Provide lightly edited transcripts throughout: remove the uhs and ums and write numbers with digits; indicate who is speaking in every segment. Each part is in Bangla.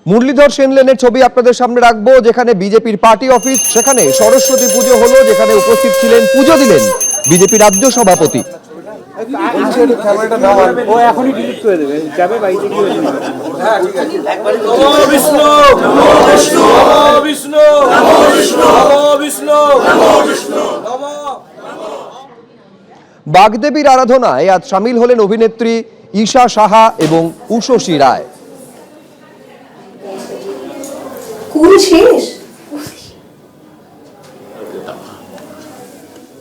Speaker 1: মুরলীধর সেন লেনের ছবি আপনাদের সামনে রাখবো, যেখানে বিজেপির পার্টি অফিস, সেখানে সরস্বতী পুজো হলো, যেখানে উপস্থিত ছিলেন, পুজো দিলেন বিজেপি রাজ্য সভাপতি। বাগদেবীর আরাধনায় আজ সামিল হলেন অভিনেত্রী ঈশা সাহা এবং উষসী রায়।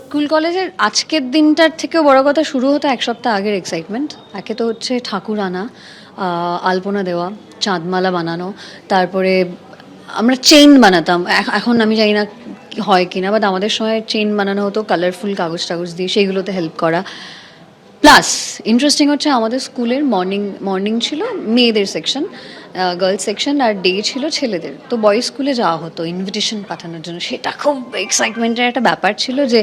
Speaker 2: স্কুল কলেজের আজকের দিনটার থেকেও বড় কথা, শুরু হতো এক সপ্তাহ আগের এক্সাইটমেন্ট। একে তো হচ্ছে ঠাকুর আনা, আলপনা দেওয়া, চাঁদমালা বানানো, তারপরে আমরা চেইন বানাতাম। এখন আমি জানি না হয় কিনা, বাট আমাদের সময় চেইন বানানো হতো কালারফুল কাগজ টাগজ দিয়ে, সেইগুলোতে হেল্প করা। প্লাস ইন্টারেস্টিং হচ্ছে আমাদের স্কুলের মর্নিং ছিল মেয়েদের সেকশন, গার্লস সেকশন, আর ডে ছিল ছেলেদের। তো বয়েজ স্কুলে যাওয়া হতো ইনভিটেশন পাঠানোর জন্য। সেটা খুব এক্সাইটমেন্টের একটা ব্যাপার ছিল যে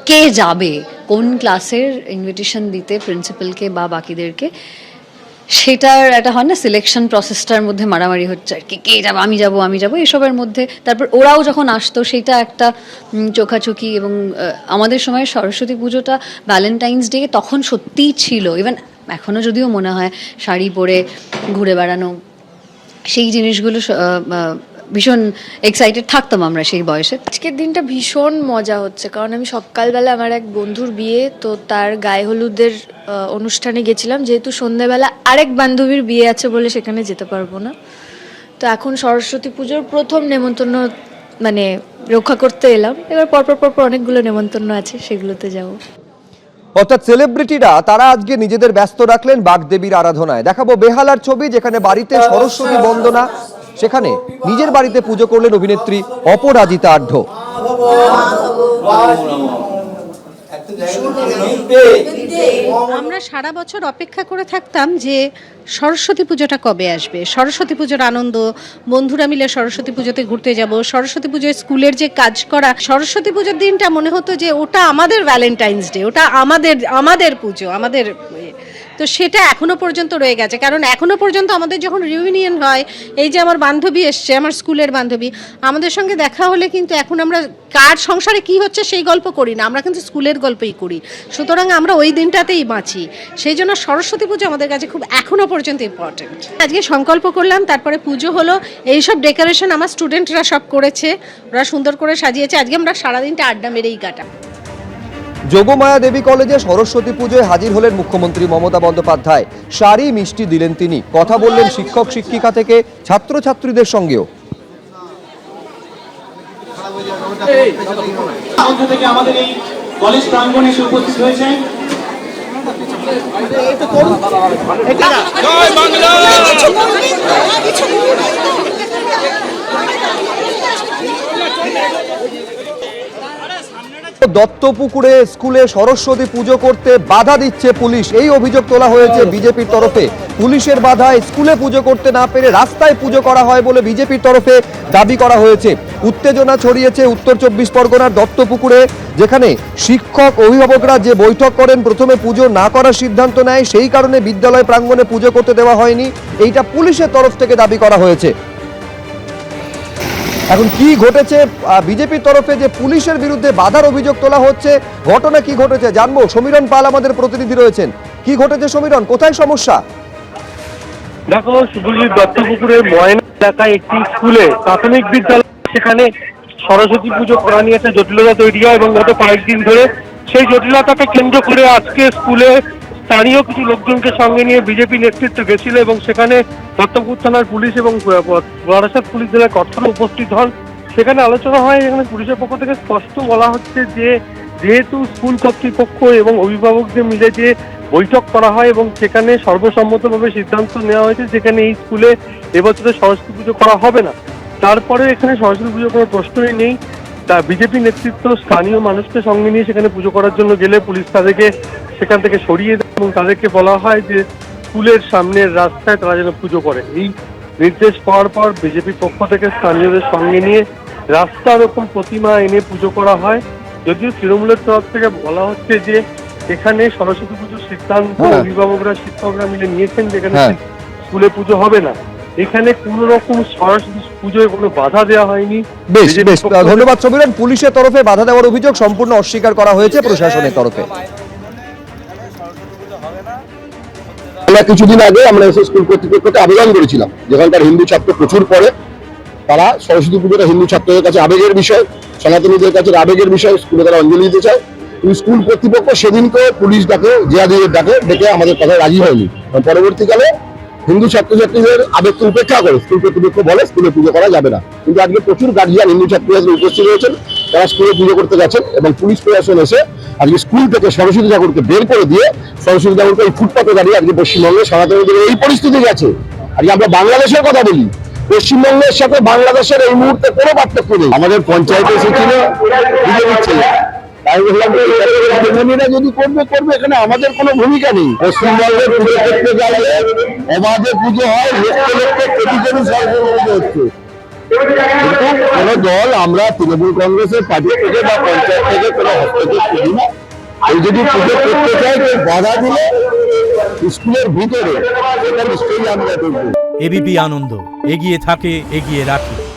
Speaker 2: কে যাবে, কোন ক্লাসের ইনভিটেশন দিতে প্রিন্সিপালকে বা বাকিদেরকে। সেটার একটা হয় না, সিলেকশন প্রসেসটার মধ্যে মারামারি হচ্ছে আর কি, কে যাবো, আমি যাবো এসবের মধ্যে। তারপর ওরাও যখন আসতো সেটা একটা চোখাচোখি। এবং আমাদের সময় সরস্বতী পুজোটা ভ্যালেন্টাইন্স ডে তখন সত্যিই ছিল। ইভেন এখনও যদিও মনে হয় শাড়ি পরে ঘুরে বেড়ানো, সেই জিনিসগুলো ভীষণ এক্সাইটেড থাকতাম আমরা সেই বয়সে।
Speaker 3: আজকের দিনটা ভীষণ মজা হচ্ছে, কারণ আমি সকালবেলা আমার এক বন্ধুর বিয়ে, তো তার গায়ে হলুদের অনুষ্ঠানে গেছিলাম। যেহেতু সন্ধ্যাবেলা আরেক বান্ধবীর বিয়ে আছে বলে সেখানে যেতে পারবো না। তো এখন সরস্বতী পুজোর প্রথম নেমন্তন্ন মানে রক্ষা করতে এলাম। এবার পরপর অনেকগুলো নেমন্তন্ন আছে, সেগুলোতে যাবো।
Speaker 1: অর্থাৎ সেলিব্রিটিরা তারা আজকে নিজেদের ব্যস্ত রাখলেন বাগদেবীর আরাধনায়। দেখাবো বেহালার ছবি, যেখানে বাড়িতে সরস্বতী বন্দনা, সেখানে নিজের বাড়িতে পুজো করলেন অভিনেত্রী অপরাজিতা আঢ্য।
Speaker 4: আমরা সারা বছর অপেক্ষা করে থাকতাম যে সরস্বতী পুজোটা কবে আসবে, সরস্বতী পুজোর আনন্দ, বন্ধুরা মিলে সরস্বতী পুজোতে ঘুরতে যাব, সরস্বতী পুজোয় স্কুলের যে কাজ করা। সরস্বতী পুজোর দিনটা মনে হতো যে ওটা আমাদের ভ্যালেন্টাইন্স ডে, ওটা আমাদের পুজো, আমাদের। তো সেটা এখনো পর্যন্ত রয়ে গেছে, কারণ এখনো পর্যন্ত আমাদের যখন রিউনিয়ন হয়, এই যে আমার বান্ধবী এসছে, আমার স্কুলের বান্ধবী, আমাদের সঙ্গে দেখা হলে কিন্তু এখন আমরা কার সংসারে কি হচ্ছে সেই গল্প করি না, আমরা কিন্তু স্কুলের গল্পই করি। সুতরাং আমরা ওই দিনটাতেই বাঁচি। সেই জন্য সরস্বতী পুজো আমাদের কাছে খুব এখনো পর্যন্ত ইম্পর্টেন্ট। আজকে সংকল্প করলাম, তারপরে পুজো হলো। এইসব ডেকোরেশন আমার স্টুডেন্টরা সব করেছে, ওরা সুন্দর করে সাজিয়েছে। আজকে আমরা সারাদিনটা আড্ডা মেরেই কাটা।
Speaker 1: যোগমায়া দেবী কলেজে সরস্বতী পুজোয় হাজির হলেন মুখ্যমন্ত্রী মমতা বন্দ্যোপাধ্যায়। শাড়ি মিষ্টি দিলেন তিনি, কথা বললেন শিক্ষক শিক্ষিকা থেকে ছাত্রছাত্রীদের সঙ্গেও।
Speaker 5: আমাদের এই কলেজ প্রাঙ্গণে এসে উপস্থিত হয়েছেন জয় বাংলা।
Speaker 1: দত্তপুকুরে স্কুলে সরস্বতী পুজো করতে বাধা দিচ্ছে পুলিশ, এই অভিযোগ তোলা হয়েছে বিজেপির তরফে। পুলিশের বাধায় স্কুলে পুজো করতে না পেরে রাস্তায় পুজো করা হয় বলে বিজেপির তরফে দাবি করা হয়েছে। উত্তেজনা ছড়িয়েছে উত্তর 24 পরগনার দত্তপুকুরে, যেখানে শিক্ষক অভিভাবকরা যে বৈঠক করেন, প্রথমে পুজো না করার সিদ্ধান্ত নেয়, সেই কারণে বিদ্যালয় প্রাঙ্গণে পুজো করতে দেওয়া হয়নি, এইটা পুলিশের তরফ থেকে দাবি করা হয়েছে। এখন কি ঘটেছে, বিজেপির তরফে যে পুলিশের বিরুদ্ধে বাধার অভিযোগ তোলা হচ্ছে, ঘটনা কি ঘটেছে জানবো। সমীরণ পাল আমাদের প্রতিনিধি রয়েছেন। কি ঘটেছে সমীরণ, কোথায় সমস্যা?
Speaker 6: দেখো, সুগুলির দত্তপুকুরের ময়না এলাকায় একটি স্কুলে, প্রাথমিক বিদ্যালয়, সেখানে সরস্বতী পুজো করা নিয়ে একটা জটিলতা তৈরি হয় এবং গত কয়েকদিন ধরে সেই জটিলতাকে কেন্দ্র করে আজকে স্কুলে স্থানীয় কিছু লোকজনকে সঙ্গে নিয়ে বিজেপি নেতৃত্ব গেছিল এবং সেখানে দত্তপুর থানার পুলিশ এবং বারাসাত পুলিশ জেলার কর্তারা উপস্থিত হন। সেখানে আলোচনা হয়, এখানে পুলিশের পক্ষ থেকে স্পষ্ট বলা হচ্ছে যে যেহেতু স্কুল কর্তৃপক্ষ এবং অভিভাবকদের মিলে যে বৈঠক করা হয় এবং সেখানে সর্বসম্মতভাবে সিদ্ধান্ত নেওয়া হয়েছে যেখানে এই স্কুলে এবছরে সরস্বতী পুজো করা হবে না। তারপরে এখানে সরস্বতী পুজো কোনো প্রশ্নই নেই। তা বিজেপি নেতৃত্ব স্থানীয় মানুষকে সঙ্গে নিয়ে সেখানে পুজো করার জন্য গেলে পুলিশ তাদেরকে সেখান থেকে সরিয়ে দেয় এবং তাদেরকে বলা হয় যে স্কুলের সামনের রাস্তায় তারা যেন পুজো করে। এই নির্দেশ পাওয়ার পর বিজেপি পক্ষ থেকে স্থানীয়দের সঙ্গে নিয়ে রাস্তার ওপর প্রতিমা এনে পুজো করা হয়। যদিও তৃণমূলের তরফ থেকে বলা হচ্ছে যে এখানে সরস্বতী পুজোর সিদ্ধান্ত অভিভাবকরা শিক্ষকরা মিলে নিয়েছেন, যেখানে স্কুলে পুজো হবে না। এখানে কোনো রকম সরস্বতী পুজোয় কোনো বাধা দেওয়া হয়নি।
Speaker 1: বেশ
Speaker 6: BJP
Speaker 1: বেশ
Speaker 6: পক্ষ থেকে-
Speaker 1: ধন্যবাদ সমীরণ। পুলিশের তরফে বাধা দেওয়ার অভিযোগ সম্পূর্ণ অস্বীকার করা হয়েছে প্রশাসনের তরফে।
Speaker 7: আমরা কিছুদিন আগে আমরা এসে স্কুল কর্তৃপক্ষকে আবেদন করেছিলাম, যেখানকার হিন্দু ছাত্র প্রচুর পড়ে, তারা সরস্বতী পুজোটা হিন্দু ছাত্রদের কাছে আবেগের বিষয়, সনাতনীদের কাছে আবেগের বিষয়, স্কুলে তারা অঞ্জলি দিতে চায়। কিন্তু স্কুল কর্তৃপক্ষ সেদিনকে পুলিশ ডাকে, জিয়াদের ডেকে আমাদের কথা রাজি হয়নি। পরবর্তীকালে হিন্দু ছাত্রছাত্রীদের আবেগকে উপেক্ষা করে স্কুল কর্তৃপক্ষ বলে স্কুলে পুজো করা যাবে না। কিন্তু আজকে প্রচুর গার্জিয়ান হিন্দু ছাত্রছাত্রী উপস্থিত হয়েছেন, তারা স্কুলে পুজো করতে গেছেন এবং পুলিশ প্রশাসন এসে আজকে স্কুল থেকে সরস্বতী ঠাকুরকে বের করে দিয়ে সরস্বতী ঠাকুরকে এই ফুটপাতে দাঁড়িয়ে আজকে পশ্চিমবঙ্গে সনাতনীদের এই পরিস্থিতি গেছে। আজকে আমরা বাংলাদেশের কথা বলি, পশ্চিমবঙ্গের সাথে বাংলাদেশের এই মুহূর্তে কোনো পার্থক্য নেই। আমাদের পঞ্চায়েতে এসেছিল বিজেপির ছেলে, তাই বললাম বিজেপিরা যদি করবে করবে, এখানে আমাদের কোনো ভূমিকা নেই। পশ্চিমবঙ্গের পুজো করতে গেলে অবাধে পুজো হয়, লক্ষ লক্ষ কোটি কোটি সরকার পুজো হচ্ছে। কিন্তু কোনো দল, আমরা তৃণমূল কংগ্রেসের পার্টি থেকে বা পঞ্চায়েত থেকে কোনো হস্তক্ষেপ করি না। এই যদি পুজো করতে চাই কেউ বাধা দিলে স্কুলের ভিতরে, সেটা নিশ্চয়ই আমরা করবো।
Speaker 8: এবিপি আনন্দ, এগিয়ে থাকে, এগিয়ে রাখে।